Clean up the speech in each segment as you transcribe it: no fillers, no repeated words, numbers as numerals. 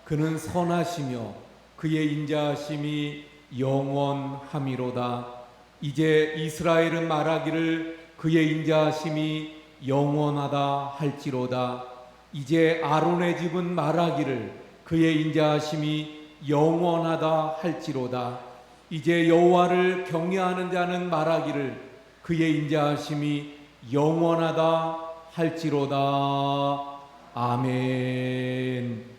그는 선하시며 그의 인자하심이 영원함이로다. 이제 이스라엘은 말하기를 그의 인자하심이 영원하다 할지로다. 이제 아론의 집은 말하기를 그의 인자하심이 영원하다 할지로다. 이제 여호와를 경외하는 자는 말하기를 그의 인자하심이 영원하다 할지로다. 아멘.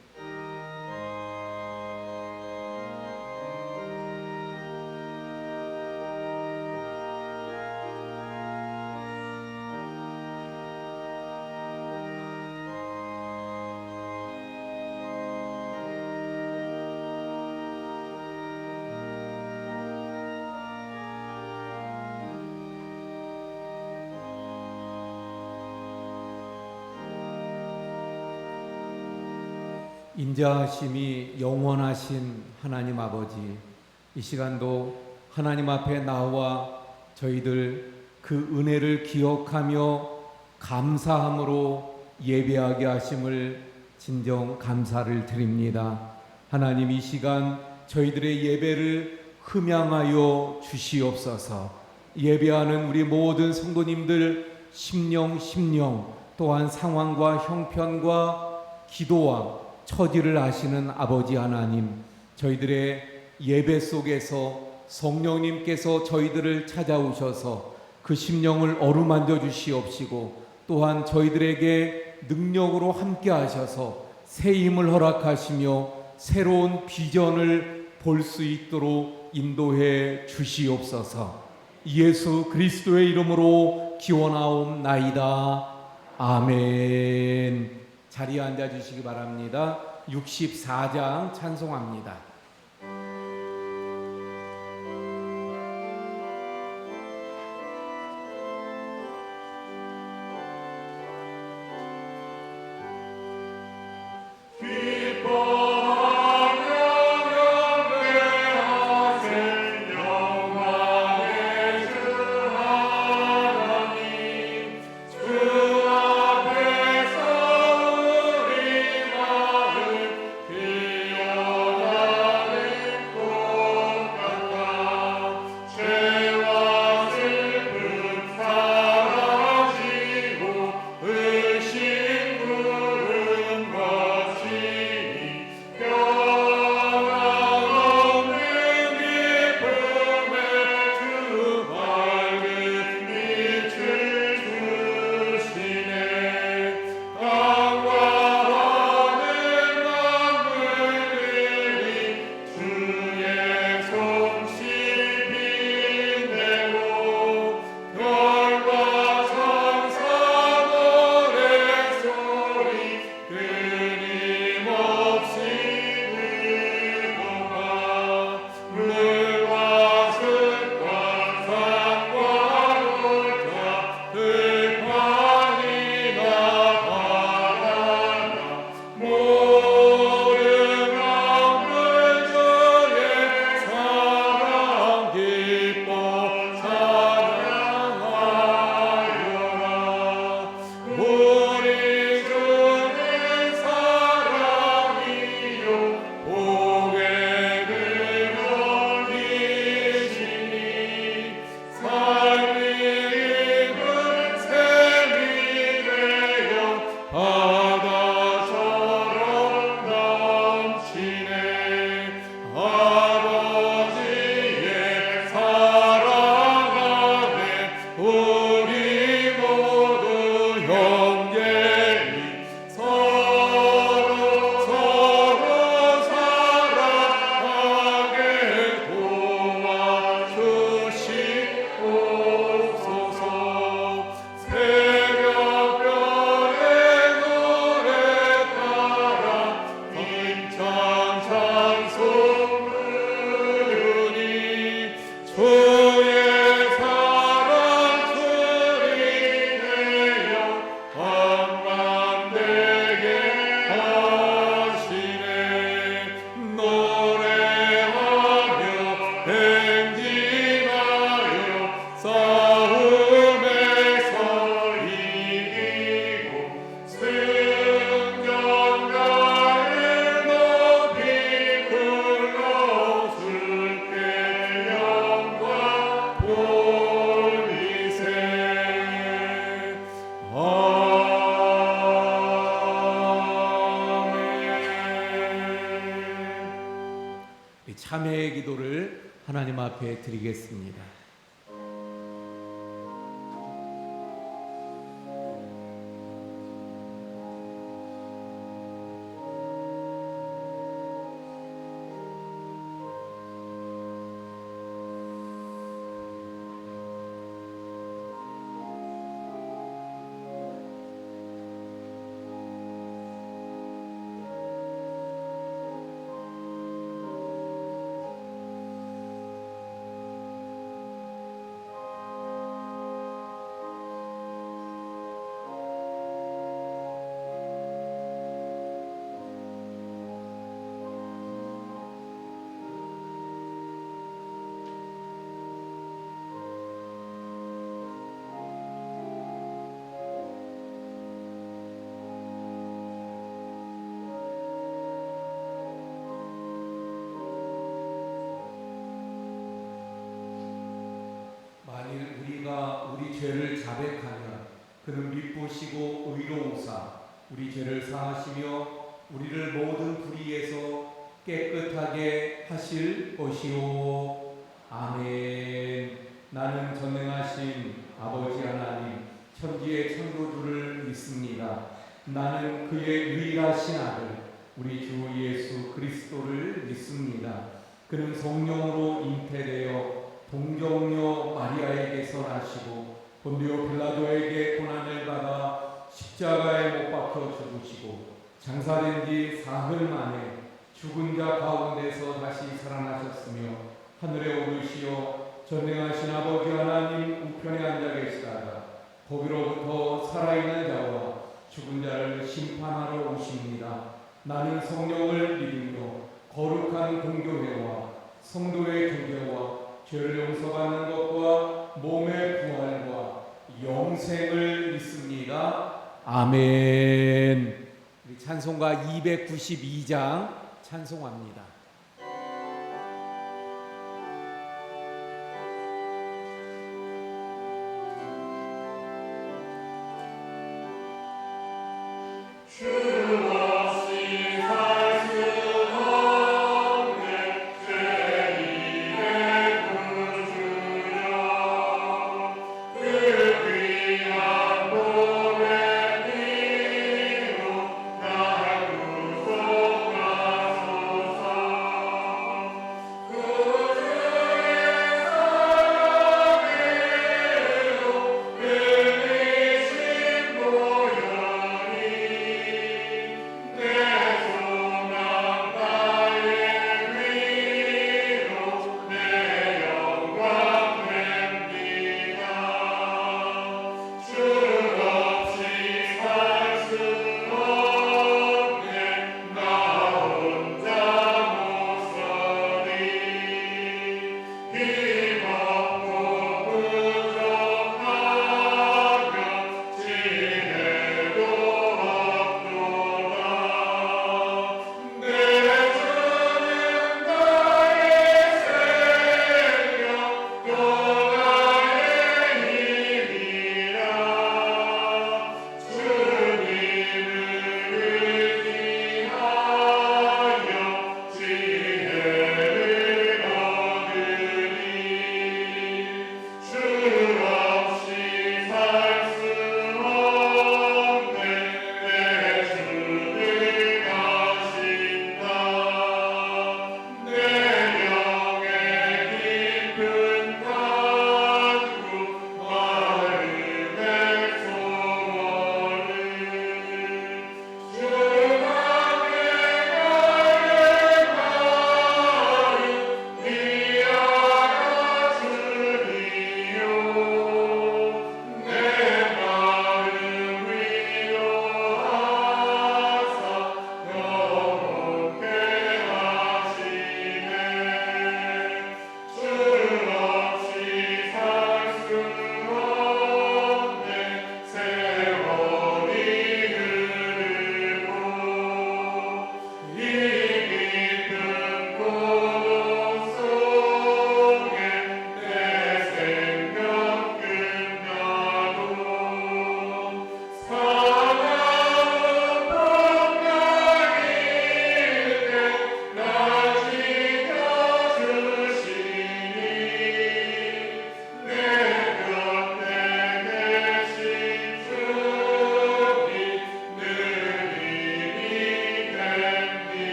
인자하심이 영원하신 하나님 아버지, 이 시간도 하나님 앞에 나와 저희들 그 은혜를 기억하며 감사함으로 예배하게 하심을 진정 감사를 드립니다. 하나님, 이 시간 저희들의 예배를 흠양하여 주시옵소서. 예배하는 우리 모든 성도님들 심령 또한 상황과 형편과 기도와 처지를 아시는 아버지 하나님, 저희들의 예배 속에서 성령님께서 저희들을 찾아오셔서 그 심령을 어루만져 주시옵시고, 또한 저희들에게 능력으로 함께 하셔서 새 힘을 허락하시며 새로운 비전을 볼 수 있도록 인도해 주시옵소서. 예수 그리스도의 이름으로 기원하옵나이다. 아멘. 자리에 앉아주시기 바랍니다. 64장 찬송합니다. 우리 모두 형제 참회의 기도를 하나님 앞에 드리겠습니다. 만일 우리가 우리 죄를 자백하면 그는 미쁘시고 의로우사 우리 죄를 사하시며 우리를 모든 불의에서 깨끗하게 하실 것이요. 아멘. 나는 전능하신 아버지 하나님 천지의 창조주를 믿습니다. 나는 그의 유일하신 아들 우리 주 예수 그리스도를 믿습니다. 그는 성령으로 잉태되어 동정녀 마리아에게서 나시고 본디오 빌라도에게 고난을 받아 십자가에 못 박혀 죽으시고 장사된 지 사흘 만에 죽은 자 가운데서 다시 살아나셨으며 하늘에 오르시어 전능하신 아버지 하나님 우편에 앉아 계시다가 거기로부터 살아있는 자와 죽은 자를 심판하러 오십니다. 나는 성령을 믿으며 거룩한 공교회와 성도의 교제와 죄를 용서받는 것과 몸의 부활과 영생을 믿습니다. 아멘. 우리 찬송가 292장 찬송합니다.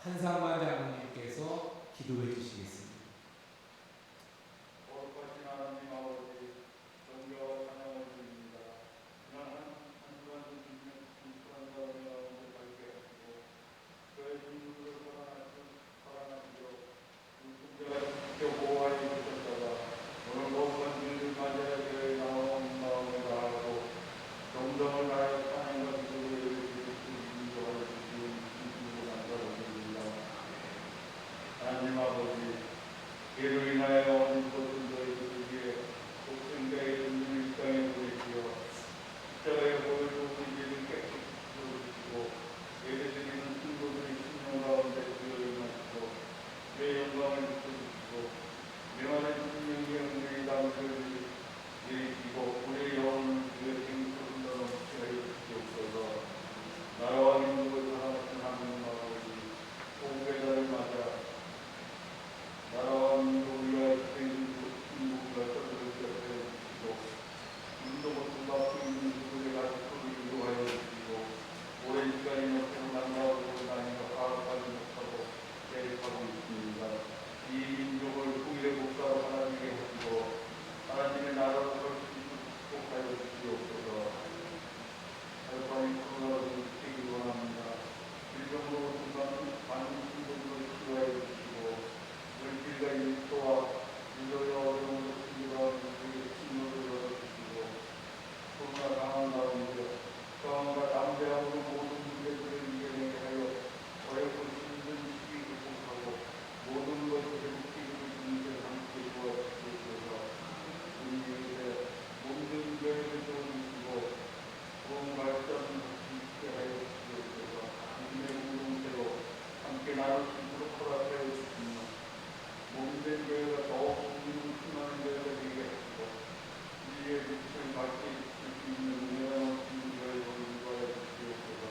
한상만 장로님께서 기도해 주시겠습니다. 거룩하신 하나님 아버지, 존경과 찬양을 드립니다. 지난 한 주간 주님의 순수한 가운데 가게 하시고 저의 중국을 사랑하시며 중국자가 지켜 보호하여 주셨다가 오늘 거룩한 주일을 맞이하여 교회에 나온 마음을 다하고 정성을 다하여 찬양과 기도를 인도하여 주시는 중국을 감사드립니다. 하나님 아버지, 죄로 인하여 온 모든 저희들에게 독생자의 은혜를 이 땅에 보내주어 십자가의 보혈로 우리를 깨끗이 씻어주시고 예배드리는 신도들의 신령 가운데 주여 임하시고 내 영광을 비춰주시고 명하는 신령의 은혜의 담을 내리시고 우리의 영혼을 주의 생수로 넘치게 하여 주시옵소서. 나라와 민족을 사랑하신 하나님 아버지, 복의 달을 맞아 나라와 민족을 위하여 중국과 서로를 곁에 주시고 민족을 두받고 있는 그들의 가족들을 인도하여 주시고 오랜 시간이 넘도록 난다고 다니며 파악하지 못하고 계획하고 있습니다. 이 민족을 후일의 국가로 하나님께 하시고 하나님의 나라로 축복하여 주시옵소서. 하루빨리 코로나를 지키기 원합니다. 일정으로 많은 신분들을 치유하여 주시고 물질과 일소와 인도의 어려움으로 힘들어하는 우리의 친구를 열어주시고 코로나 상황 가운데 저항과 담대함으로 모든 문제들을 이겨내게 하여 어렵고 힘든 시기 극복하고 모든 것을 회복시키는 분들 함께 도와주시옵소서. 우리에게 모든 교회를 도와주시고 좋은 발전 있게 하여 주시옵소서. 믿음의 공동체로 함께 나눌 수 있도록 허락하여 주시며 몸된 교회가 더욱 힘나는 교회가 되게 하시고 우리의 빛을 밝게 비칠 수 있는 은혜가 넘치는 교회로 인도하여 주시옵소서.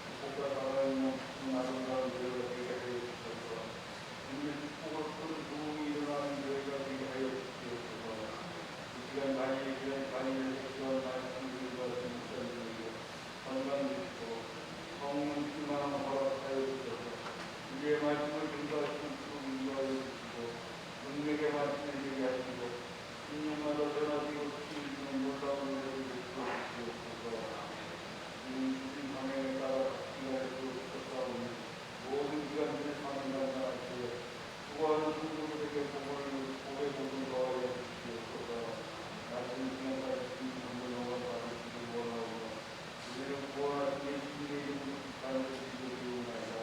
축복과 사랑이 넘치는 아름다운 교회가 되게 하여 주셔서 우리의 축복을 큰 부흥이 일어나는 교회가 되게 하여 주시옵소서. 이 시간 간이에서 필요한 말씀들과 진짜들에게 건강 주시고 성령 충만함 허락하여 주셔서 우리의 말씀을 증거하시는 인도하여 주시고 능력의 말씀을 되게 하시고 신령마다 변화되고 주시는 놀라운 은혜를 주시옵소서. 주신 방향에 따라 기가해 주옵소서. 모든 기관들의 삶을 감당하시고 수고하는 성도들에게 복의 복을 더하여 주시옵소서. 나중에 시간까지 주신 정보 영광 받으시기 원하오며 우리를 구원하신 예수님의 이름으로 기도드리고 기도나이다.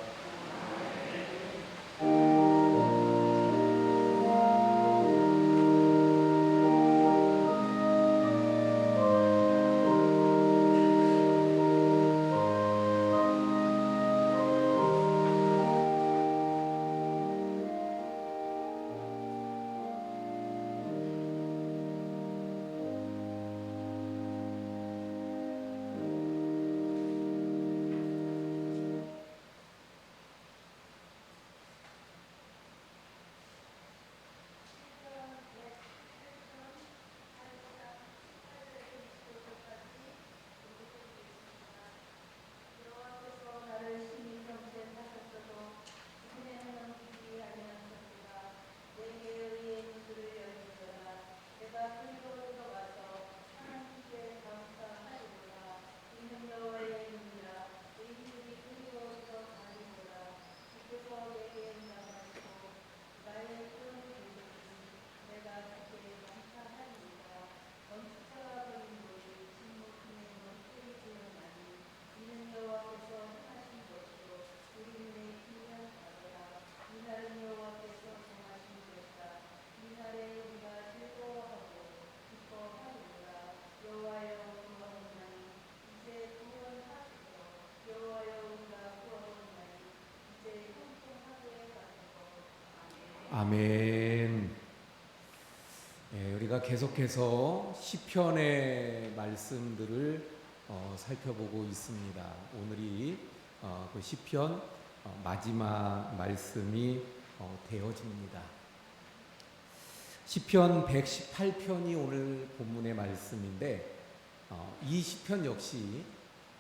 아멘. 우리가 계속해서 시편의 말씀들을 살펴보고 있습니다. 오늘이 그 시편 마지막 말씀이 되어집니다. 시편 118편이 오늘 본문의 말씀인데 이 시편 역시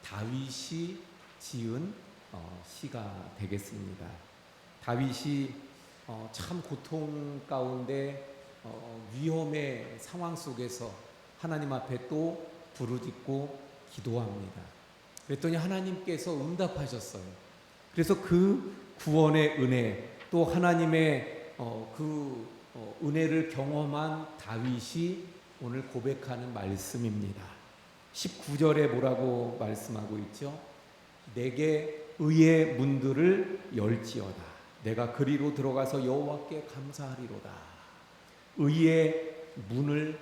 다윗이 지은 시가 되겠습니다. 다윗이 참 고통 가운데 위험의 상황 속에서 하나님 앞에 또 부르짖고 기도합니다. 그랬더니 하나님께서 응답하셨어요. 그래서 그 구원의 은혜, 또 하나님의 은혜를 경험한 다윗이 오늘 고백하는 말씀입니다. 19절에 뭐라고 말씀하고 있죠? 내게 의의 문들을 열지어다. 내가 그리로 들어가서 여호와께 감사하리로다. 의의 문을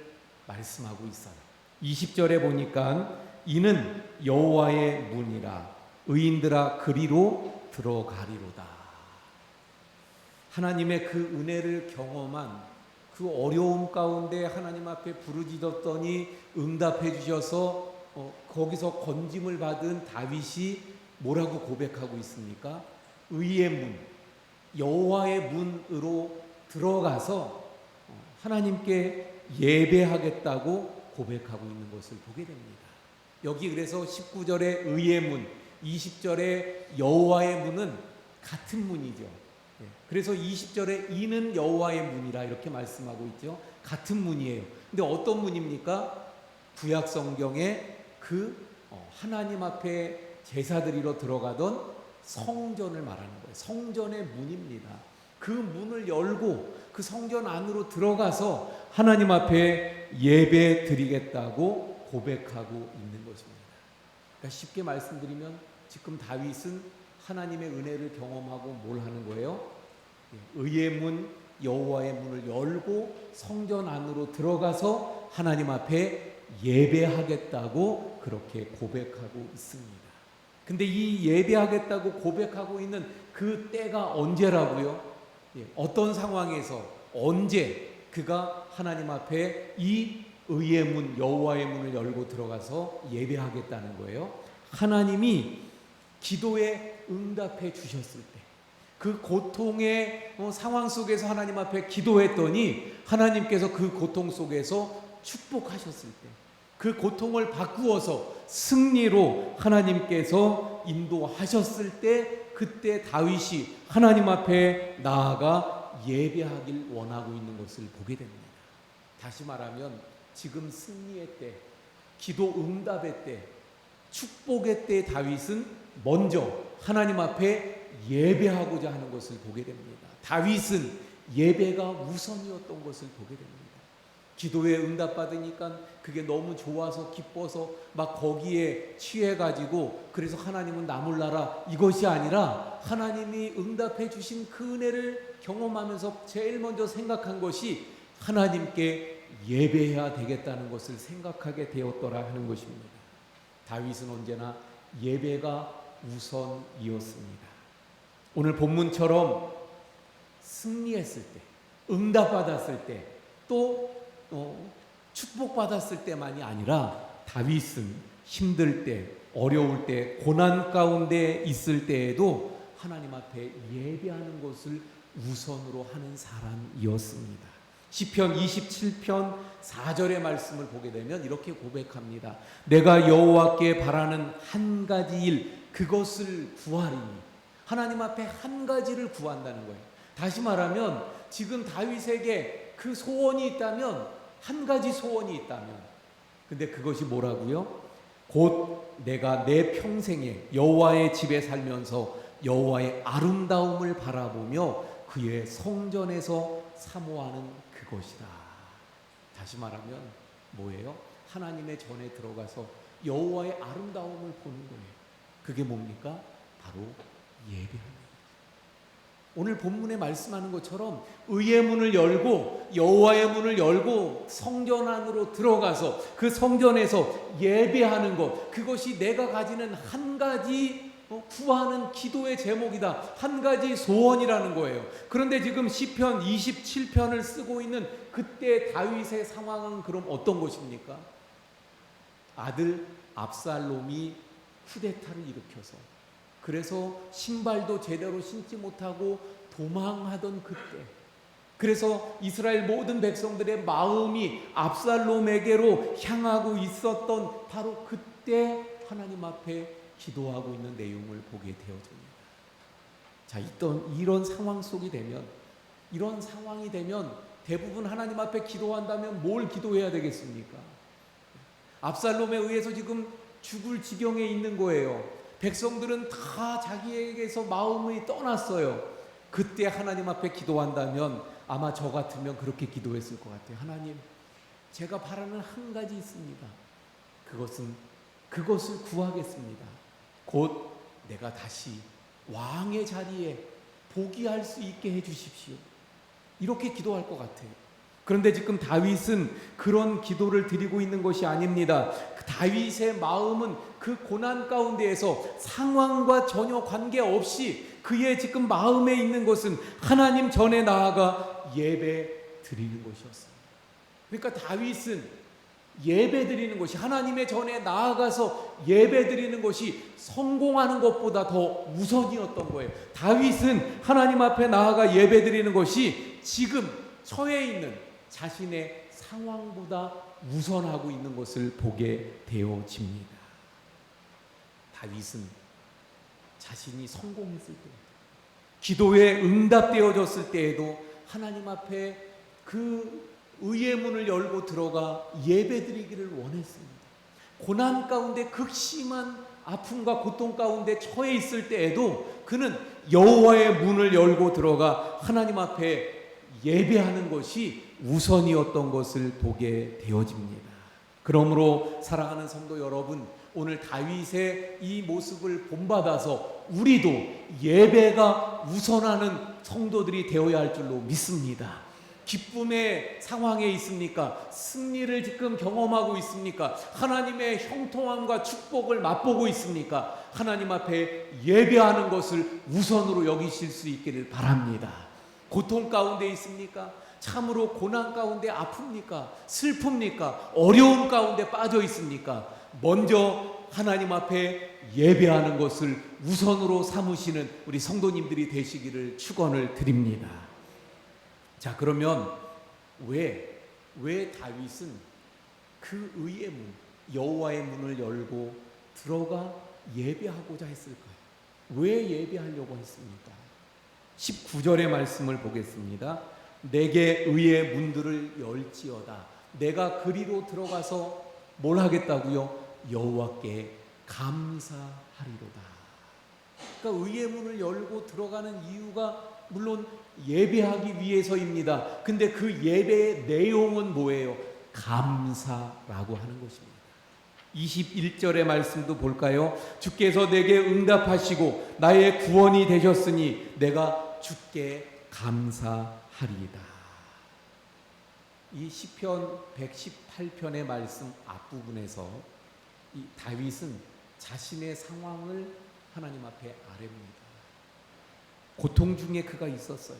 말씀하고 있어요. 20절에 보니까 이는 여호와의 문이라 의인들아 그리로 들어가리로다. 하나님의 그 은혜를 경험한 그 어려움 가운데 하나님 앞에 부르짖었더니 응답해 주셔서 거기서 건짐을 받은 다윗이 뭐라고 고백하고 있습니까? 의의 문, 여호와의 문으로 들어가서 하나님께 예배하겠다고 고백하고 있는 것을 보게 됩니다. 여기 그래서 19절의 의의 문, 20절의 여호와의 문은 같은 문이죠. 그래서 20절에 이는 여호와의 문이라 이렇게 말씀하고 있죠. 같은 문이에요. 근데 어떤 문입니까? 구약 성경에 하나님 앞에 제사드리러 들어가던 성전을 말하는 거예요. 성전의 문입니다. 그 문을 열고 그 성전 안으로 들어가서 하나님 앞에 예배 드리겠다고 고백하고 있는 것입니다. 그러니까 쉽게 말씀드리면 지금 다윗은 하나님의 은혜를 경험하고 뭘 하는 거예요? 의의 문, 여호와의 문을 열고 성전 안으로 들어가서 하나님 앞에 예배하겠다고 그렇게 고백하고 있습니다. 근데 이 예배하겠다고 고백하고 있는 그 때가 언제라고요? 어떤 상황에서 언제 그가 하나님 앞에 이 의의 문, 여호와의 문을 열고 들어가서 예배하겠다는 거예요? 하나님이 기도에 응답해 주셨을 때, 그 고통의 상황 속에서 하나님 앞에 기도했더니 하나님께서 그 고통 속에서 축복하셨을 때, 그 고통을 바꾸어서 승리로 하나님께서 인도하셨을 때, 그때 다윗이 하나님 앞에 나아가 예배하길 원하고 있는 것을 보게 됩니다. 다시 말하면 지금 승리의 때, 기도 응답의 때, 축복의 때 다윗은 먼저 하나님 앞에 예배하고자 하는 것을 보게 됩니다. 다윗은 예배가 우선이었던 것을 보게 됩니다. 기도에 응답받으니까 그게 너무 좋아서 기뻐서 막 거기에 취해가지고 그래서 하나님은 나 몰라라 이것이 아니라 하나님이 응답해 주신 그 은혜를 경험하면서 제일 먼저 생각한 것이 하나님께 예배해야 되겠다는 것을 생각하게 되었더라 하는 것입니다. 다윗은 언제나 예배가 우선이었습니다. 오늘 본문처럼 승리했을 때, 응답받았을 때, 또 축복받았을 때만이 아니라 다윗은 힘들 때, 어려울 때, 고난 가운데 있을 때에도 하나님 앞에 예배하는 것을 우선으로 하는 사람이었습니다. 시편 27편 4절의 말씀을 보게 되면 이렇게 고백합니다. 내가 여호와께 바라는 한 가지 일, 그것을 구하리니. 하나님 앞에 한 가지를 구한다는 거예요. 다시 말하면 지금 다윗에게 그 소원이 있다면, 한 가지 소원이 있다면, 근데 그것이 뭐라고요? 곧 내가 내 평생에 여호와의 집에 살면서 여호와의 아름다움을 바라보며 그의 성전에서 사모하는 그것이다. 다시 말하면 뭐예요? 하나님의 전에 들어가서 여호와의 아름다움을 보는 거예요. 그게 뭡니까? 바로 예배합니다. 오늘 본문에 말씀하는 것처럼 의의 문을 열고 여호와의 문을 열고 성전 안으로 들어가서 그 성전에서 예배하는 것, 그것이 내가 가지는 한 가지 구하는 기도의 제목이다. 한 가지 소원이라는 거예요. 그런데 지금 시편 27편을 쓰고 있는 그때 다윗의 상황은 그럼 어떤 것입니까? 아들 압살롬이 쿠데타를 일으켜서, 그래서 신발도 제대로 신지 못하고 도망하던 그때, 그래서 이스라엘 모든 백성들의 마음이 압살롬에게로 향하고 있었던 바로 그때 하나님 앞에 기도하고 있는 내용을 보게 되어집니다. 자, 이런 상황 속이 되면, 이런 상황이 되면 대부분 하나님 앞에 기도한다면 뭘 기도해야 되겠습니까? 압살롬에 의해서 지금 죽을 지경에 있는 거예요. 백성들은 다 자기에게서 마음이 떠났어요. 그때 하나님 앞에 기도한다면 아마 저 같으면 그렇게 기도했을 것 같아요. 하나님, 제가 바라는 한 가지 있습니다. 그것을 구하겠습니다. 곧 내가 다시 왕의 자리에 복위할 수 있게 해주십시오. 이렇게 기도할 것 같아요. 그런데 지금 다윗은 그런 기도를 드리고 있는 것이 아닙니다. 다윗의 마음은 그 고난 가운데에서 상황과 전혀 관계없이 그의 지금 마음에 있는 것은 하나님 전에 나아가 예배 드리는 것이었습니다. 그러니까 다윗은 예배 드리는 것이, 하나님의 전에 나아가서 예배 드리는 것이 성공하는 것보다 더 우선이었던 거예요. 다윗은 하나님 앞에 나아가 예배 드리는 것이 지금 처해 있는 자신의 상황보다 우선하고 있는 것을 보게 되어집니다. 다윗은 자신이 성공했을 때, 기도에 응답되어졌을 때에도 하나님 앞에 그 의의 문을 열고 들어가 예배드리기를 원했습니다. 고난 가운데 극심한 아픔과 고통 가운데 처해 있을 때에도 그는 여호와의 문을 열고 들어가 하나님 앞에 예배하는 것이 우선이었던 것을 보게 되어집니다. 그러므로 사랑하는 성도 여러분, 오늘 다윗의 이 모습을 본받아서 우리도 예배가 우선하는 성도들이 되어야 할 줄로 믿습니다. 기쁨의 상황에 있습니까? 승리를 지금 경험하고 있습니까? 하나님의 형통함과 축복을 맛보고 있습니까? 하나님 앞에 예배하는 것을 우선으로 여기실 수 있기를 바랍니다. 고통 가운데 있습니까? 참으로 고난 가운데 아픕니까? 슬픕니까? 어려움 가운데 빠져 있습니까? 먼저 하나님 앞에 예배하는 것을 우선으로 삼으시는 우리 성도님들이 되시기를 축원을 드립니다. 자, 그러면 왜 다윗은 그 의의 문, 여호와의 문을 열고 들어가 예배하고자 했을까요? 왜 예배하려고 했습니까? 19절의 말씀을 보겠습니다. 내게 의의 문들을 열지어다. 내가 그리로 들어가서 뭘 하겠다고요? 여호와께 감사하리로다. 그러니까 의의 문을 열고 들어가는 이유가 물론 예배하기 위해서입니다. 근데 그 예배의 내용은 뭐예요? 감사라고 하는 것입니다. 21절의 말씀도 볼까요? 주께서 내게 응답하시고 나의 구원이 되셨으니 내가 주께 감사하리이다. 이 시편 118편의 말씀 앞부분에서 이 다윗은 자신의 상황을 하나님 앞에 아뢰입니다. 고통 중에 그가 있었어요.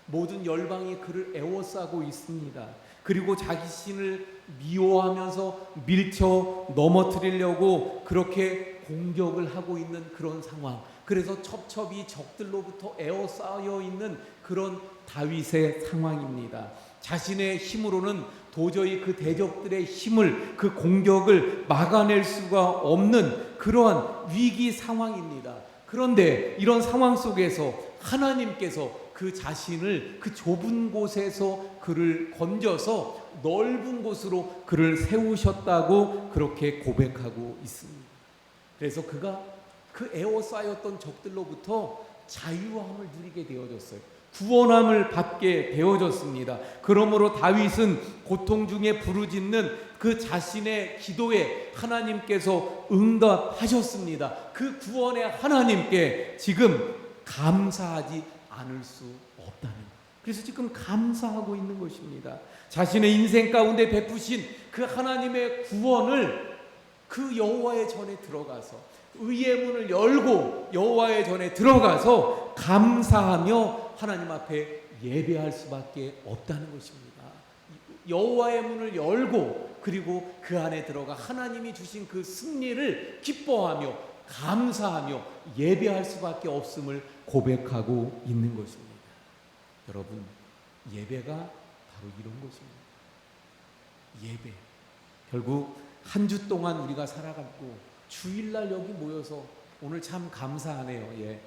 모든 열방이 그를 애워싸고 있습니다. 그리고 자신을 미워하면서 밀쳐 넘어뜨리려고 그렇게 공격을 하고 있는 그런 상황. 그래서 첩첩이 적들로부터 에워싸여 있는 그런 다윗의 상황입니다. 자신의 힘으로는 도저히 그 대적들의 힘을, 그 공격을 막아낼 수가 없는 그러한 위기 상황입니다. 그런데 이런 상황 속에서 하나님께서 그 자신을 그 좁은 곳에서 그를 건져서 넓은 곳으로 그를 세우셨다고 그렇게 고백하고 있습니다. 그래서 그가 그 에워싸였던 적들로부터 자유함을 누리게 되어졌어요. 구원함을 받게 되어졌습니다. 그러므로 다윗은 고통 중에 부르짖는 그 자신의 기도에 하나님께서 응답하셨습니다. 그 구원의 하나님께 지금 감사하지 않을 수 없다는, 그래서 지금 감사하고 있는 것입니다. 자신의 인생 가운데 베푸신 그 하나님의 구원을 그 여호와의 전에 들어가서 의의 문을 열고 여호와의 전에 들어가서 감사하며 하나님 앞에 예배할 수밖에 없다는 것입니다. 여호와의 문을 열고 그리고 그 안에 들어가 하나님이 주신 그 승리를 기뻐하며 감사하며 예배할 수밖에 없음을 고백하고 있는 것입니다. 여러분, 예배가 바로 이런 것입니다. 예배. 결국 한 주 동안 우리가 살아갔고 주일날 여기 모여서 오늘 참 감사하네요.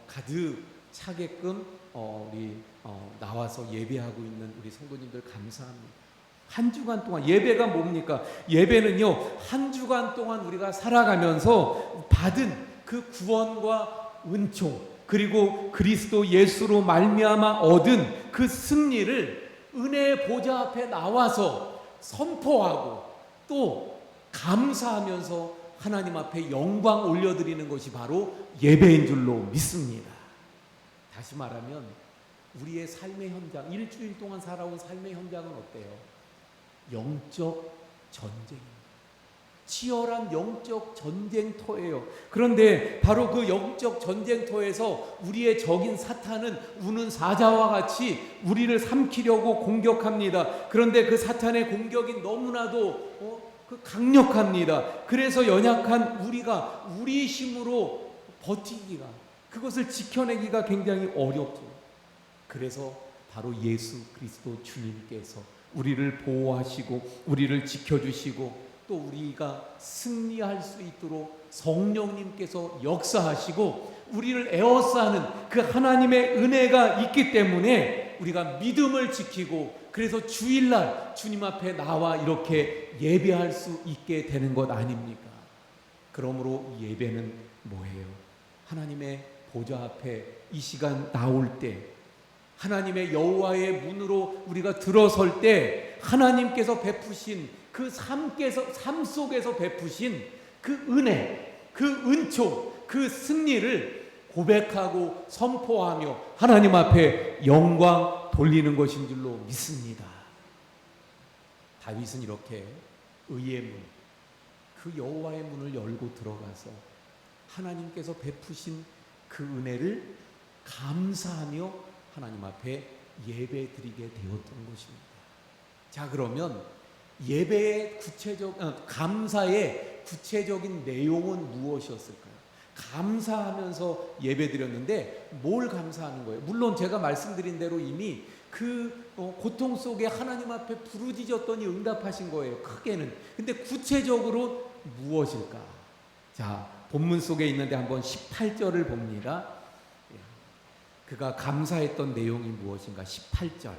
가득 차게끔 우리 나와서 예배하고 있는 우리 성도님들 감사합니다. 한 주간 동안 예배가 뭡니까? 예배는요, 한 주간 동안 우리가 살아가면서 받은 그 구원과 은총, 그리고 그리스도 예수로 말미암아 얻은 그 승리를 은혜의 보좌 앞에 나와서 선포하고 또 감사하면서 하나님 앞에 영광 올려드리는 것이 바로 예배인 줄로 믿습니다. 다시 말하면 우리의 삶의 현장, 일주일 동안 살아온 삶의 현장은 어때요? 영적 전쟁입니다. 치열한 영적 전쟁터예요. 그런데 바로 그 영적 전쟁터에서 우리의 적인 사탄은 우는 사자와 같이 우리를 삼키려고 공격합니다. 그런데 그 사탄의 공격이 너무나도 강력합니다. 그래서 연약한 우리가 우리 힘으로 버티기가, 그것을 지켜내기가 굉장히 어렵죠. 그래서 바로 예수 그리스도 주님께서 우리를 보호하시고 우리를 지켜주시고 또 우리가 승리할 수 있도록 성령님께서 역사하시고 우리를 에워싸는 그 하나님의 은혜가 있기 때문에 우리가 믿음을 지키고, 그래서 주일날 주님 앞에 나와 이렇게 예배할 수 있게 되는 것 아닙니까? 그러므로 예배는 뭐예요? 하나님의 보좌 앞에 이 시간 나올 때, 하나님의 여호와의 문으로 우리가 들어설 때 하나님께서 베푸신 그 삶 속에서 베푸신 그 은혜, 그 은총, 그 승리를 고백하고 선포하며 하나님 앞에 영광 돌리는 것인 줄로 믿습니다. 다윗은 이렇게 의의 문, 그 여호와의 문을 열고 들어가서 하나님께서 베푸신 그 은혜를 감사하며 하나님 앞에 예배드리게 되었던 것입니다. 자, 그러면 예배의 감사의 구체적인 내용은 무엇이었을까요? 감사하면서 예배드렸는데 뭘 감사하는 거예요? 물론 제가 말씀드린 대로 이미 그 고통 속에 하나님 앞에 부르짖었더니 응답하신 거예요, 크게는. 근데 구체적으로 무엇일까? 자, 본문 속에 있는데 한번 18절을 봅니다. 그가 감사했던 내용이 무엇인가? 18절.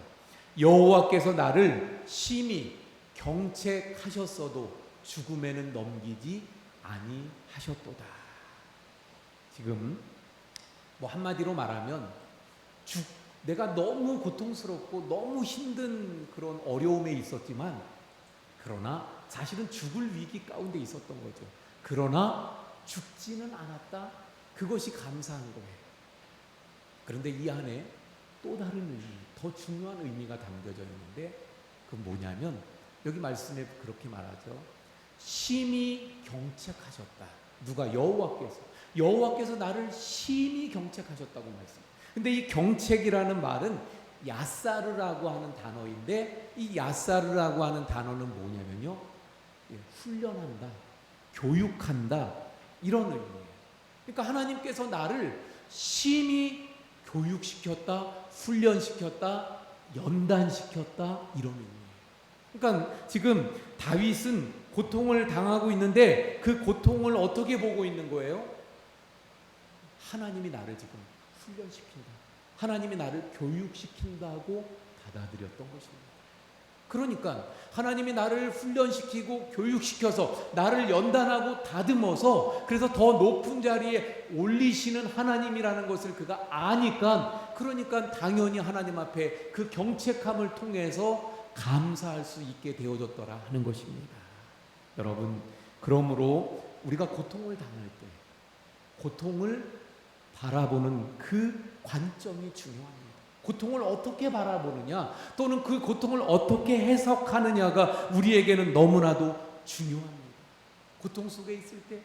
여호와께서 나를 심히 경책하셨어도 죽음에는 넘기지 아니하셨도다. 지금 뭐 한마디로 말하면 내가 너무 고통스럽고 너무 힘든 그런 어려움에 있었지만, 그러나 사실은 죽을 위기 가운데 있었던 거죠. 그러나 죽지는 않았다. 그것이 감사한 거예요. 그런데 이 안에 또 다른 의미, 더 중요한 의미가 담겨져 있는데, 그건 뭐냐면 여기 말씀에 그렇게 말하죠. 심히 경책하셨다. 누가? 여호와께서 나를 심히 경책하셨다고 말씀. 근데 이 경책이라는 말은 야사르라고 하는 단어인데, 이 야사르라고 하는 단어는 뭐냐면요, 훈련한다, 교육한다, 이런 의미예요. 그러니까 하나님께서 나를 심히 교육시켰다, 훈련시켰다, 연단시켰다, 이런 의미예요. 그러니까 지금 다윗은 고통을 당하고 있는데 그 고통을 어떻게 보고 있는 거예요? 하나님이 나를 지금 훈련시킨다, 하나님이 나를 교육시킨다고 받아들였던 것입니다. 그러니까 하나님이 나를 훈련시키고 교육시켜서 나를 연단하고 다듬어서 그래서 더 높은 자리에 올리시는 하나님이라는 것을 그가 아니까, 그러니까 당연히 하나님 앞에 그 경책함을 통해서 감사할 수 있게 되어졌더라 하는 것입니다. 여러분, 그러므로 우리가 고통을 당할 때 고통을 바라보는 그 관점이 중요합니다. 고통을 어떻게 바라보느냐, 또는 그 고통을 어떻게 해석하느냐가 우리에게는 너무나도 중요합니다. 고통 속에 있을 때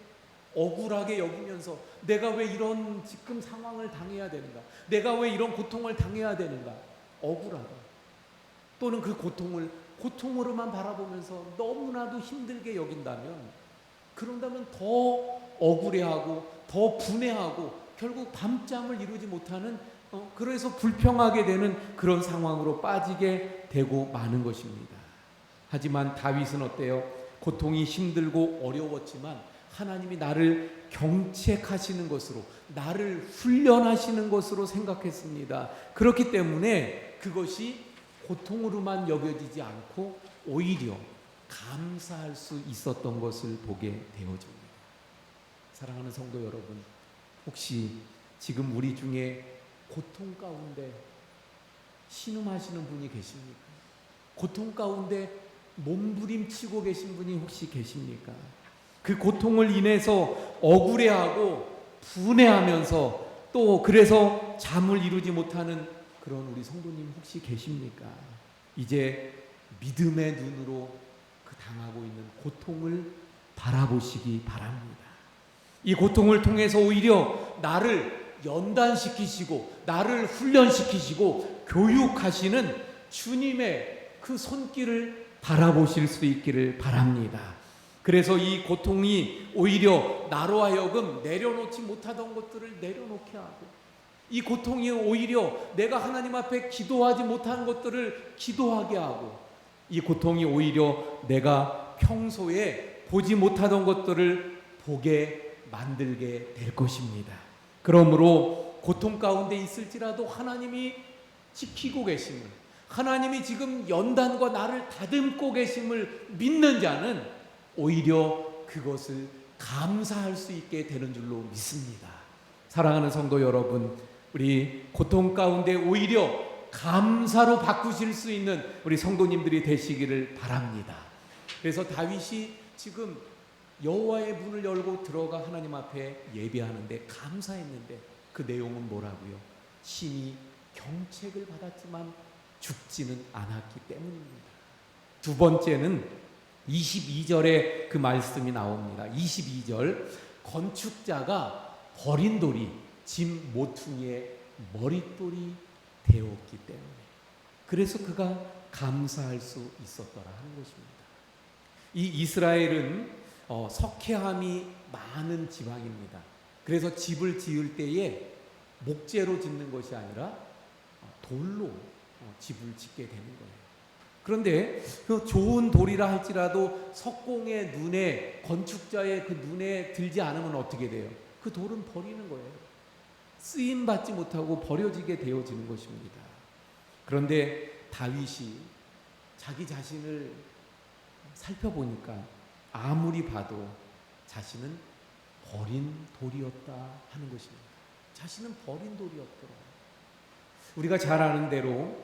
억울하게 여기면서 내가 왜 이런 지금 상황을 당해야 되는가, 내가 왜 이런 고통을 당해야 되는가, 억울하다. 또는 그 고통을 고통으로만 바라보면서 너무나도 힘들게 여긴다면, 그런다면 더 억울해하고 더 분해하고 결국 밤잠을 이루지 못하는, 그래서 불평하게 되는 그런 상황으로 빠지게 되고 마는 것입니다. 하지만 다윗은 어때요? 고통이 힘들고 어려웠지만 하나님이 나를 경책하시는 것으로, 나를 훈련하시는 것으로 생각했습니다. 그렇기 때문에 그것이 고통으로만 여겨지지 않고 오히려 감사할 수 있었던 것을 보게 되어집니다. 사랑하는 성도 여러분, 혹시 지금 우리 중에 고통 가운데 신음하시는 분이 계십니까? 고통 가운데 몸부림치고 계신 분이 혹시 계십니까? 그 고통을 인해서 억울해하고 분해하면서 또 그래서 잠을 이루지 못하는 그런 우리 성도님 혹시 계십니까? 이제 믿음의 눈으로 그 당하고 있는 고통을 바라보시기 바랍니다. 이 고통을 통해서 오히려 나를 연단시키시고 나를 훈련시키시고 교육하시는 주님의 그 손길을 바라보실 수 있기를 바랍니다. 그래서 이 고통이 오히려 나로 하여금 내려놓지 못하던 것들을 내려놓게 하고, 이 고통이 오히려 내가 하나님 앞에 기도하지 못한 것들을 기도하게 하고, 이 고통이 오히려 내가 평소에 보지 못하던 것들을 보게 만들게 될 것입니다. 그러므로 고통 가운데 있을지라도 하나님이 지키고 계심을, 하나님이 지금 연단과 나를 다듬고 계심을 믿는 자는 오히려 그것을 감사할 수 있게 되는 줄로 믿습니다. 사랑하는 성도 여러분, 우리 고통 가운데 오히려 감사로 바꾸실 수 있는 우리 성도님들이 되시기를 바랍니다. 그래서 다윗이 지금 여호와의 문을 열고 들어가 하나님 앞에 예배하는데 감사했는데 그 내용은 뭐라고요? 신이 경책을 받았지만 죽지는 않았기 때문입니다. 두 번째는 22절에 그 말씀이 나옵니다. 22절, 건축자가 버린 돌이 짐 모퉁이의 머릿돌이 되었기 때문에, 그래서 그가 감사할 수 있었더라 하는 것입니다. 이 이스라엘은 석회암이 많은 지방입니다. 그래서 집을 지을 때에 목재로 짓는 것이 아니라 돌로 집을 짓게 되는 거예요. 그런데 그 좋은 돌이라 할지라도 석공의 눈에, 건축자의 그 눈에 들지 않으면 어떻게 돼요? 그 돌은 버리는 거예요. 쓰임받지 못하고 버려지게 되어지는 것입니다. 그런데 다윗이 자기 자신을 살펴보니까 아무리 봐도 자신은 버린 돌이었다 하는 것입니다. 자신은 버린 돌이었더라. 우리가 잘 아는 대로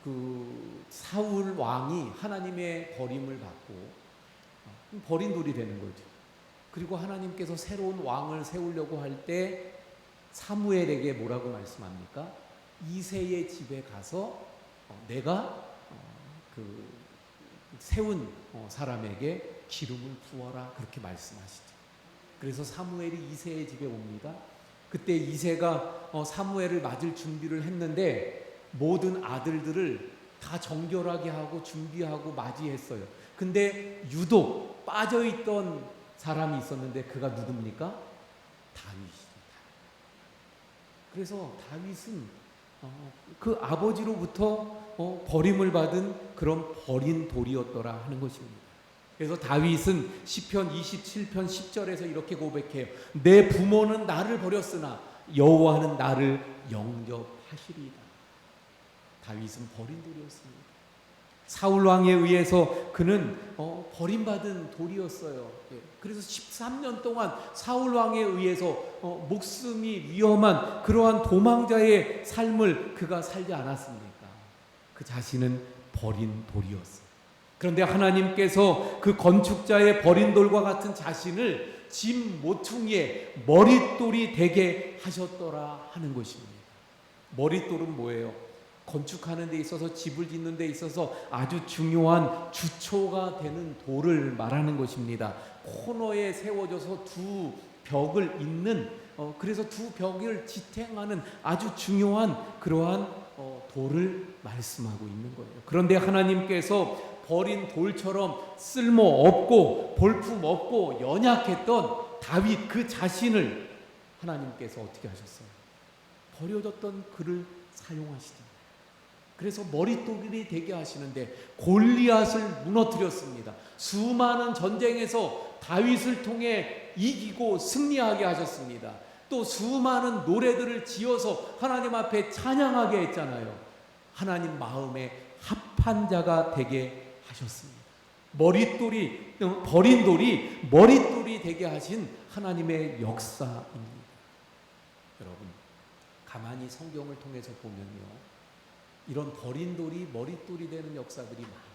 그 사울 왕이 하나님의 버림을 받고 버린 돌이 되는 거죠. 그리고 하나님께서 새로운 왕을 세우려고 할 때 사무엘에게 뭐라고 말씀합니까? 이새의 집에 가서 내가 그 세운 사람에게 기름을 부어라, 그렇게 말씀하시죠. 그래서 사무엘이 이새의 집에 옵니다. 그때 이새가 사무엘을 맞을 준비를 했는데 모든 아들들을 다 정결하게 하고 준비하고 맞이했어요. 근데 유독 빠져있던 사람이 있었는데 그가 누굽니까? 다윗입니다. 그래서 다윗은 그 아버지로부터 버림을 받은 그런 버린 돌이었더라 하는 것입니다. 그래서 다윗은 시편 27편 10절에서 이렇게 고백해요. 내 부모는 나를 버렸으나 여호와는 나를 영접하시리이다. 다윗은 버린 돌이었습니다. 사울 왕에 의해서 그는 버림받은 돌이었어요. 그래서 13년 동안 사울 왕에 의해서 목숨이 위험한 그러한 도망자의 삶을 그가 살지 않았습니까? 그 자신은 버린 돌이었어요. 그런데 하나님께서 그 건축자의 버린 돌과 같은 자신을 짐 모퉁이의 머릿돌이 되게 하셨더라 하는 것입니다. 머릿돌은 뭐예요? 건축하는 데 있어서, 집을 짓는 데 있어서 아주 중요한 주초가 되는 돌을 말하는 것입니다. 코너에 세워져서 두 벽을 잇는, 그래서 두 벽을 지탱하는 아주 중요한 그러한 돌을 말씀하고 있는 거예요. 그런데 하나님께서 버린 돌처럼 쓸모없고 볼품없고 연약했던 다윗 그 자신을 하나님께서 어떻게 하셨어요? 버려졌던 그를 사용하시죠. 그래서 머릿돌이 되게 하시는데 골리앗을 무너뜨렸습니다. 수많은 전쟁에서 다윗을 통해 이기고 승리하게 하셨습니다. 또 수많은 노래들을 지어서 하나님 앞에 찬양하게 했잖아요. 하나님 마음에 합한 자가 되게 하셨습니다. 버린 돌이 머릿돌이 되게 하신 하나님의 역사입니다. 여러분, 가만히 성경을 통해서 보면요, 이런 버린 돌이 머릿돌이 되는 역사들이 많아요.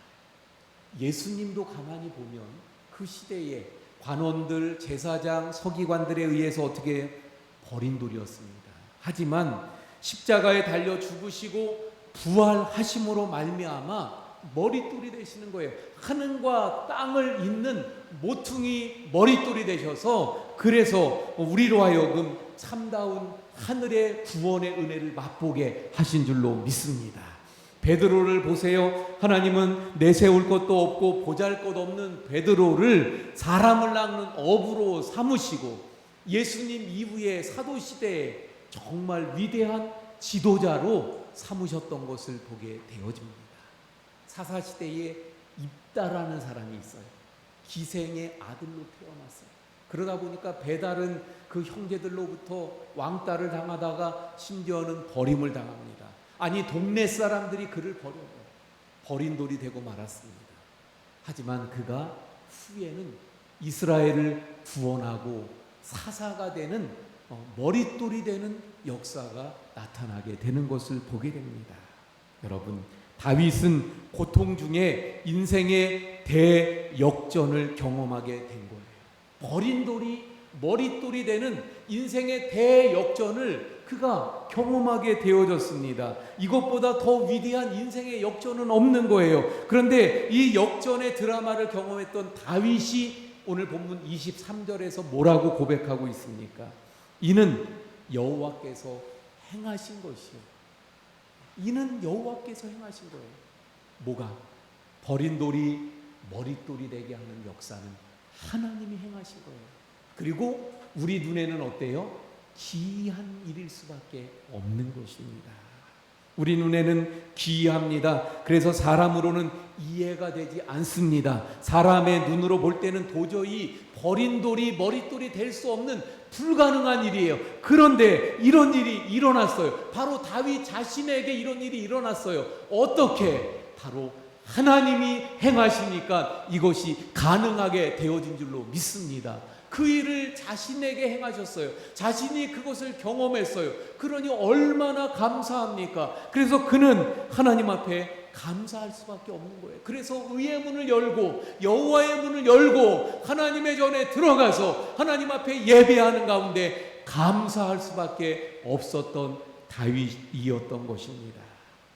예수님도 가만히 보면 그 시대에 관원들, 제사장, 서기관들에 의해서 어떻게 버린 돌이었습니다. 하지만 십자가에 달려 죽으시고 부활하심으로 말미암아 머릿돌이 되시는 거예요. 하늘과 땅을 잇는 모퉁이 머릿돌이 되셔서, 그래서 우리로 하여금 참다운 하늘의 구원의 은혜를 맛보게 하신 줄로 믿습니다. 베드로를 보세요. 하나님은 내세울 것도 없고 보잘것없는 베드로를 사람을 낚는 어부로 삼으시고, 예수님 이후의 사도시대에 정말 위대한 지도자로 삼으셨던 것을 보게 되어집니다. 사사시대에 입다라는 사람이 있어요. 기생의 아들로 태어났어요. 그러다 보니까 배달은 그 형제들로부터 왕따를 당하다가 심지어는 버림을 당합니다. 아니, 동네 사람들이 그를 버려요. 버린 돌이 되고 말았습니다. 하지만 그가 후에는 이스라엘을 구원하고 사사가 되는 머릿돌이 되는 역사가 나타나게 되는 것을 보게 됩니다. 여러분, 다윗은 고통 중에 인생의 대역전을 경험하게 된 거예요. 버린 돌이 머릿돌이 되는 인생의 대역전을 그가 경험하게 되어졌습니다. 이것보다 더 위대한 인생의 역전은 없는 거예요. 그런데 이 역전의 드라마를 경험했던 다윗이 오늘 본문 23절에서 뭐라고 고백하고 있습니까? 이는 여호와께서 행하신 것이요. 이는 여호와께서 행하신 거예요. 뭐가? 버린 돌이 머릿돌이 되게 하는 역사는 하나님이 행하신 거예요. 그리고 우리 눈에는 어때요? 기이한 일일 수밖에 없는 것입니다. 우리 눈에는 기이합니다. 그래서 사람으로는 이해가 되지 않습니다. 사람의 눈으로 볼 때는 도저히 버린 돌이 머릿돌이 될 수 없는 불가능한 일이에요. 그런데 이런 일이 일어났어요. 바로 다윗 자신에게 이런 일이 일어났어요. 어떻게? 바로 하나님이 행하시니까 이것이 가능하게 되어진 줄로 믿습니다. 그 일을 자신에게 행하셨어요. 자신이 그것을 경험했어요. 그러니 얼마나 감사합니까? 그래서 그는 하나님 앞에 감사할 수밖에 없는 거예요. 그래서 의의 문을 열고 여호와의 문을 열고 하나님의 전에 들어가서 하나님 앞에 예배하는 가운데 감사할 수밖에 없었던 다윗이었던 것입니다.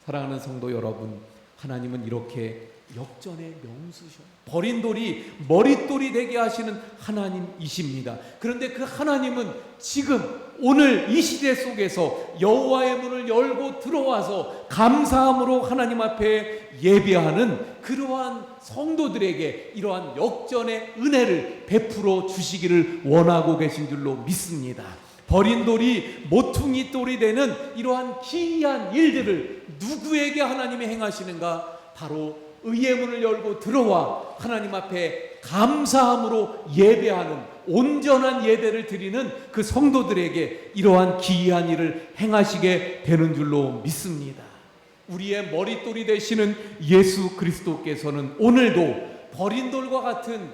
사랑하는 성도 여러분, 하나님은 이렇게 역전의 명수셔. 버린 돌이 머릿돌이 되게 하시는 하나님이십니다. 그런데 그 하나님은 지금 오늘 이 시대 속에서 여호와의 문을 열고 들어와서 감사함으로 하나님 앞에 예배하는 그러한 성도들에게 이러한 역전의 은혜를 베풀어 주시기를 원하고 계신 줄로 믿습니다. 버린 돌이 모퉁이 돌이 되는 이러한 기이한 일들을 누구에게 하나님이 행하시는가? 바로 의의 문을 열고 들어와 하나님 앞에 감사함으로 예배하는 온전한 예배를 드리는 그 성도들에게 이러한 기이한 일을 행하시게 되는 줄로 믿습니다. 우리의 머릿돌이 되시는 예수 그리스도께서는 오늘도 버린 돌과 같은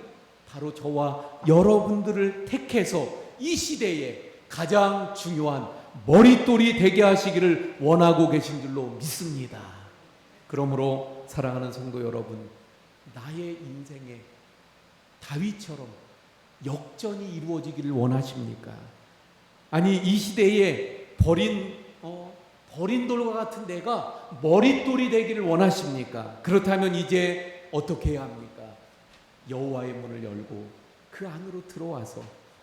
바로 저와 여러분들을 택해서 이 시대에 가장 중요한 머릿돌이 되게 하시기를 원하고 계신 줄로 믿습니다. 그러므로 사랑하는 성도 여러분, 나의 인생에 다윗처럼 역전이 이루어지기를 원하십니까? 아니, 이 시대에 버린 돌과 같은 내가 머릿돌이 되기를 원하십니까? 그렇다면 이제 어떻게 해야 합니까? 여호와의 문을 열고 그 안으로 들어와서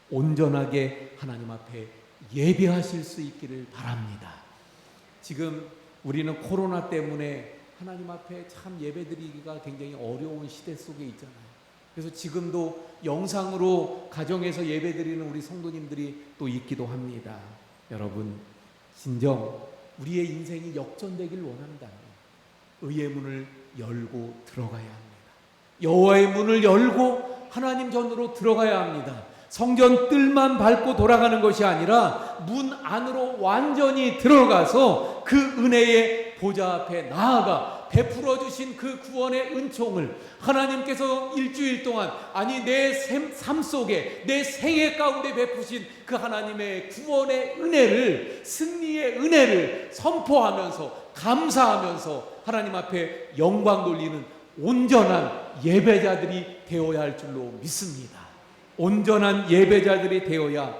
온전하게 하나님 앞에 예배하실 수 있기를 바랍니다. 지금 우리는 코로나 때문에 하나님 앞에 참 예배드리기가 굉장히 어려운 시대 속에 있잖아요. 그래서 지금도 영상으로 가정에서 예배드리는 우리 성도님들이 또 있기도 합니다. 여러분, 진정 우리의 인생이 역전되기를 원한다면 의의 문을 열고 들어가야 합니다. 여호와의 문을 열고 하나님 전으로 들어가야 합니다. 성전 뜰만 밟고 돌아가는 것이 아니라 문 안으로 완전히 들어가서 그 은혜의 보좌 앞에 나아가 베풀어 주신 그 구원의 은총을 하나님께서 일주일 동안, 아니 내 삶 속에, 내 생애 가운데 베푸신 그 하나님의 구원의 은혜를, 승리의 은혜를 선포하면서 감사하면서 하나님 앞에 영광 돌리는 온전한 예배자들이 되어야 할 줄로 믿습니다. 온전한 예배자들이 되어야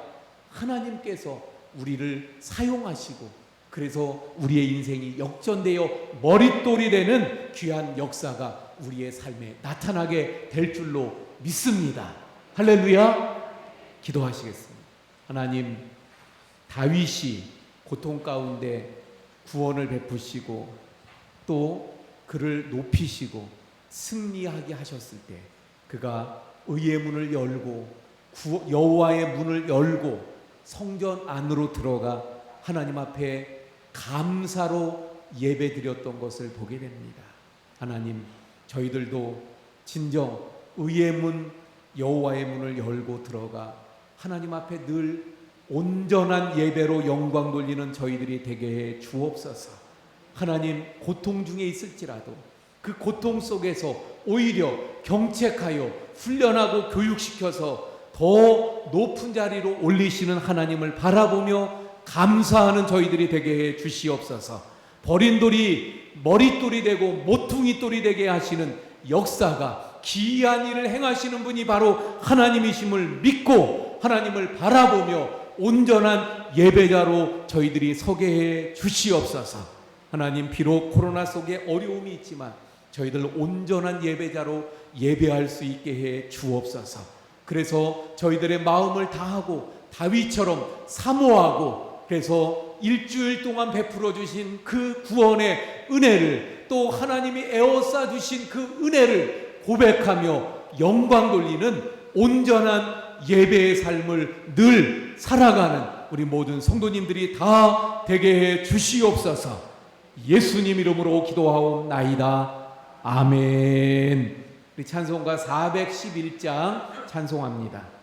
하나님께서 우리를 사용하시고, 그래서 우리의 인생이 역전되어 머릿돌이 되는 귀한 역사가 우리의 삶에 나타나게 될 줄로 믿습니다. 할렐루야. 기도하시겠습니다. 하나님, 다윗이 고통 가운데 구원을 베푸시고 또 그를 높이시고 승리하게 하셨을 때 그가 의의 문을 열고 여호와의 문을 열고 성전 안으로 들어가 하나님 앞에 감사로 예배드렸던 것을 보게 됩니다. 하나님, 저희들도 진정 의의 문, 여호와의 문을 열고 들어가 하나님 앞에 늘 온전한 예배로 영광 돌리는 저희들이 되게 해 주옵소서. 하나님, 고통 중에 있을지라도 그 고통 속에서 오히려 경책하여 훈련하고 교육시켜서 더 높은 자리로 올리시는 하나님을 바라보며 감사하는 저희들이 되게 해 주시옵소서. 버린 돌이 머릿돌이 되고 모퉁이 돌이 되게 하시는 역사가, 기이한 일을 행하시는 분이 바로 하나님이심을 믿고 하나님을 바라보며 온전한 예배자로 저희들이 서게 해 주시옵소서. 하나님, 비록 코로나 속에 어려움이 있지만 저희들 온전한 예배자로 예배할 수 있게 해 주옵소서. 그래서 저희들의 마음을 다하고 다윗처럼 사모하고, 그래서 일주일 동안 베풀어 주신 그 구원의 은혜를, 또 하나님이 에워싸 주신 그 은혜를 고백하며 영광 돌리는 온전한 예배의 삶을 늘 살아가는 우리 모든 성도님들이 다 되게 해 주시옵소서. 예수님 이름으로 기도하옵나이다. 아멘. 우리 찬송가 411장 찬송합니다.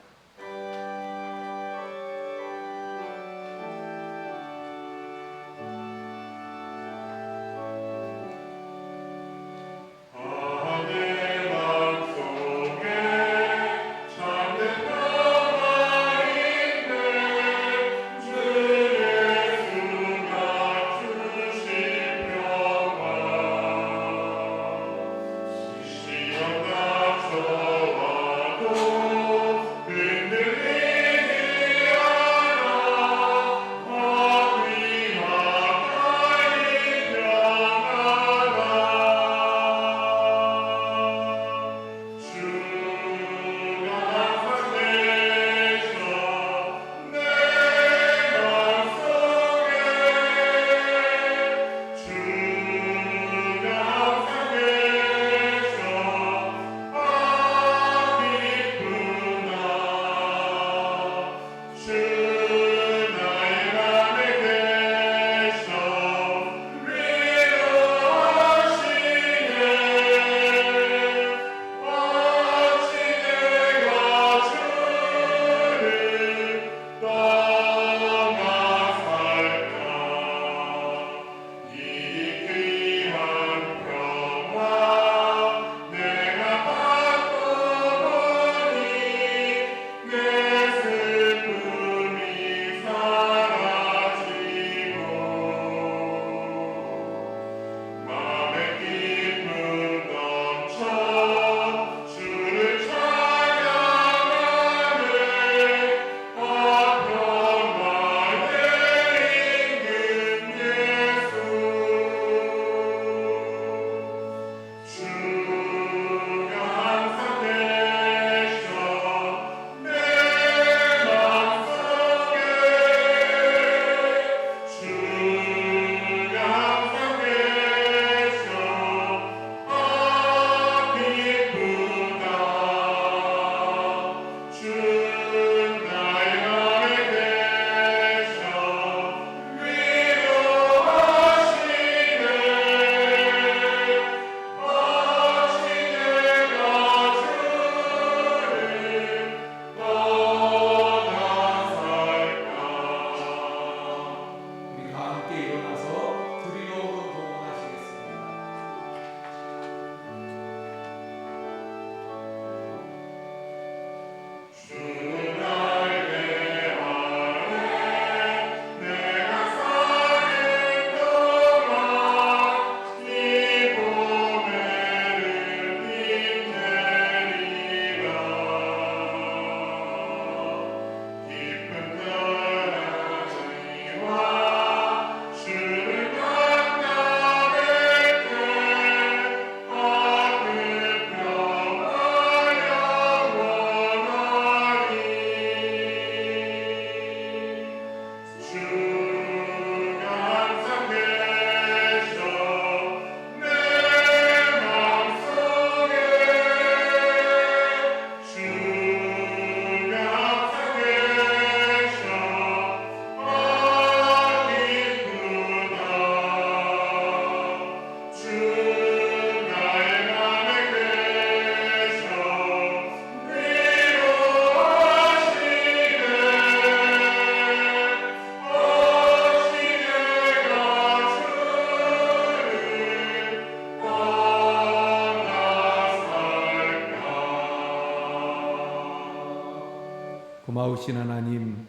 고마우신 하나님,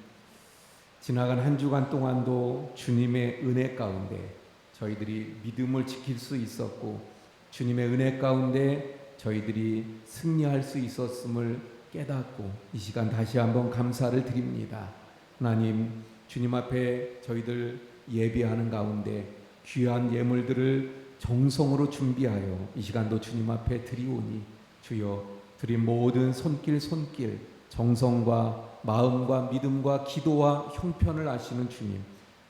지나간 한 주간 동안도 주님의 은혜 가운데 저희들이 믿음을 지킬 수 있었고, 주님의 은혜 가운데 저희들이 승리할 수 있었음을 깨닫고 이 시간 다시 한번 감사를 드립니다. 하나님, 주님 앞에 저희들 예배하는 가운데 귀한 예물들을 정성으로 준비하여 이 시간도 주님 앞에 드리오니, 주여 드린 모든 손길 정성과 마음과 믿음과 기도와 형편을 아시는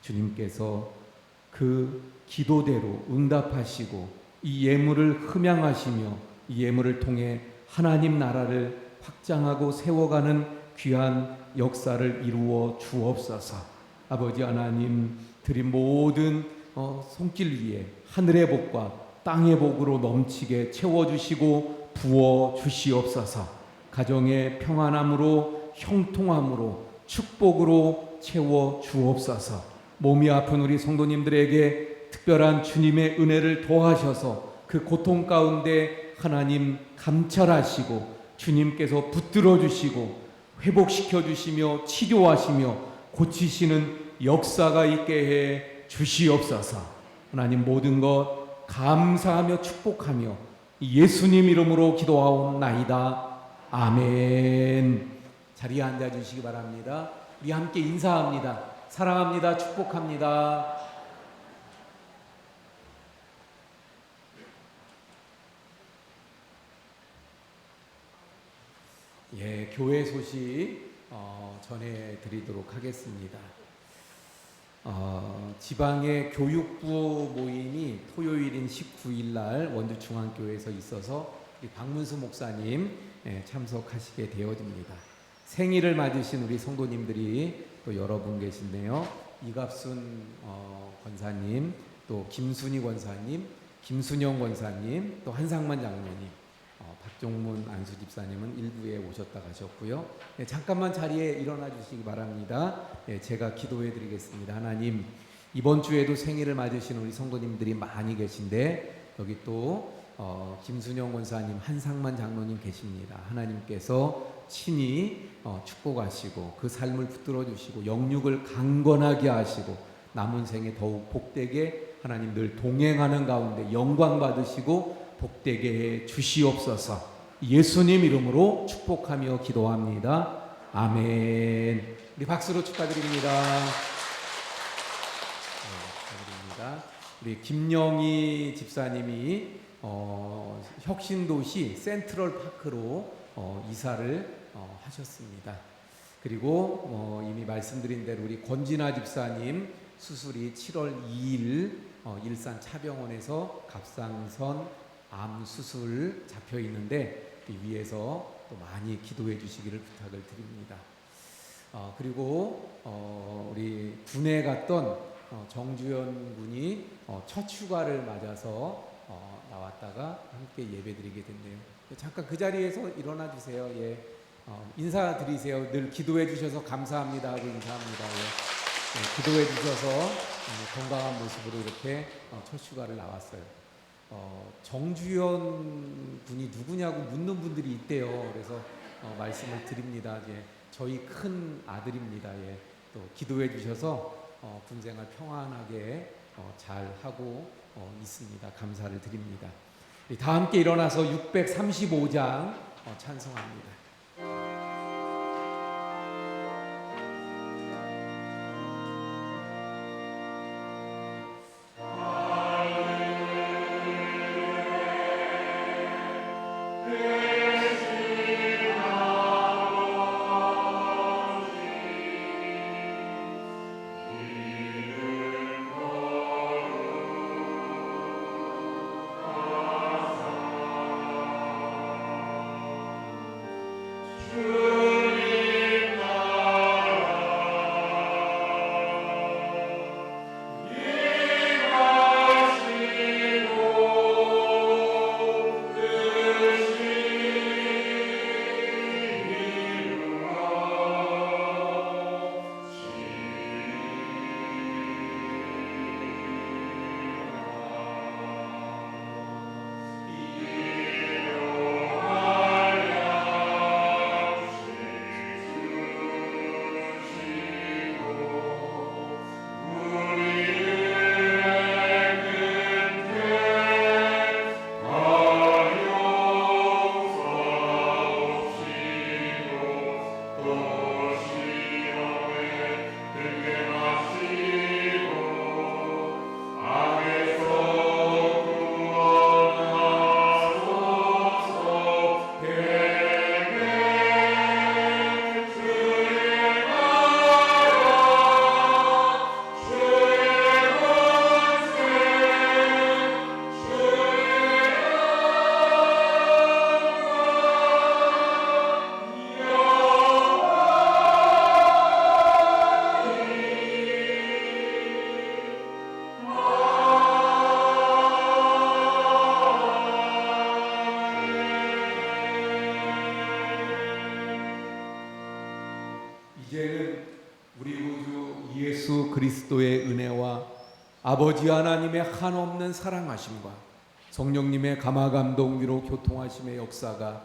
주님께서 그 기도대로 응답하시고 이 예물을 흠양하시며 이 예물을 통해 하나님 나라를 확장하고 세워가는 귀한 역사를 이루어 주옵소서. 아버지 하나님, 드린 모든 손길 위에 하늘의 복과 땅의 복으로 넘치게 채워주시고 부어주시옵소서. 가정의 평안함으로, 형통함으로, 축복으로 채워주옵소서. 몸이 아픈 우리 성도님들에게 특별한 주님의 은혜를 더하셔서 그 고통 가운데 하나님 감찰하시고 주님께서 붙들어 주시고 회복시켜 주시며 치료하시며 고치시는 역사가 있게 해 주시옵소서. 하나님, 모든 것 감사하며 축복하며 예수님 이름으로 기도하옵나이다. 아멘. 자리에 앉아 주시기 바랍니다. 우리 함께 인사합니다. 사랑합니다. 축복합니다. 예, 교회 소식 전해드리도록 하겠습니다. 지방의 교육부 모임이 토요일인 19일 날 원주중앙교회에서 있어서 우리 박문수 목사님 참석하시게 되어집니다. 생일을 맞으신 우리 성도님들이 또 여러 분 계신데요. 이갑순 권사님, 또 김순희 권사님, 김순영 권사님, 또 한상만 장로님, 박종문 안수 집사님은 일부에 오셨다 가셨고요. 잠깐만 자리에 일어나 주시기 바랍니다. 제가 기도해 드리겠습니다. 하나님, 이번 주에도 생일을 맞으신 우리 성도님들이 많이 계신데 여기 또 김순영 권사님, 한상만 장로님 계십니다. 하나님께서 친히 축복하시고 그 삶을 붙들어 주시고 영육을 강건하게 하시고 남은 생에 더욱 복되게 하나님 늘 동행하는 가운데 영광 받으시고 복되게 해 주시옵소서. 예수님 이름으로 축복하며 기도합니다. 아멘. 우리 박수로 축하드립니다. 축하드립니다. 우리 김영희 집사님이 혁신도시 센트럴파크로 이사를 하셨습니다. 그리고 이미 말씀드린 대로 우리 권진아 집사님 수술이 7월 2일 일산 차병원에서 갑상선 암 수술 잡혀 있는데 위에서 또 많이 기도해 주시기를 부탁을 드립니다. 그리고 우리 군에 갔던 정주현 군이 첫 휴가를 맞아서 나왔다가 함께 예배드리게 됐네요. 잠깐 그 자리에서 일어나 주세요. 예, 인사드리세요. 늘 기도해 주셔서 감사합니다 하고 인사합니다. 예, 기도해 주셔서 건강한 모습으로 이렇게 첫 휴가를 나왔어요. 정주현 군이 누구냐고 묻는 분들이 있대요. 그래서 말씀을 드립니다. 예, 저희 큰 아들입니다. 예, 또 기도해 주셔서 군생활 평안하게 잘 하고 있습니다. 감사를 드립니다. 다 함께 일어나서 635장 찬송합니다. 우리 구주 예수 그리스도의 은혜와 아버지 하나님의 한없는 사랑하심과 성령님의 감화감동 위로 교통하심의 역사가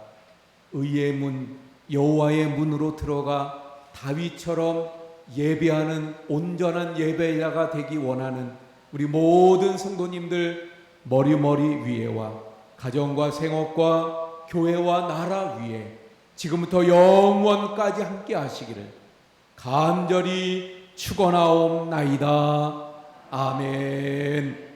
의의 문 여호와의 문으로 들어가 다윗처럼 예배하는 온전한 예배자가 되기 원하는 우리 모든 성도님들 머리머리 위에와 가정과 생업과 교회와 나라 위에 지금부터 영원까지 함께 하시기를 간절히 축원하옵나이다. 아멘.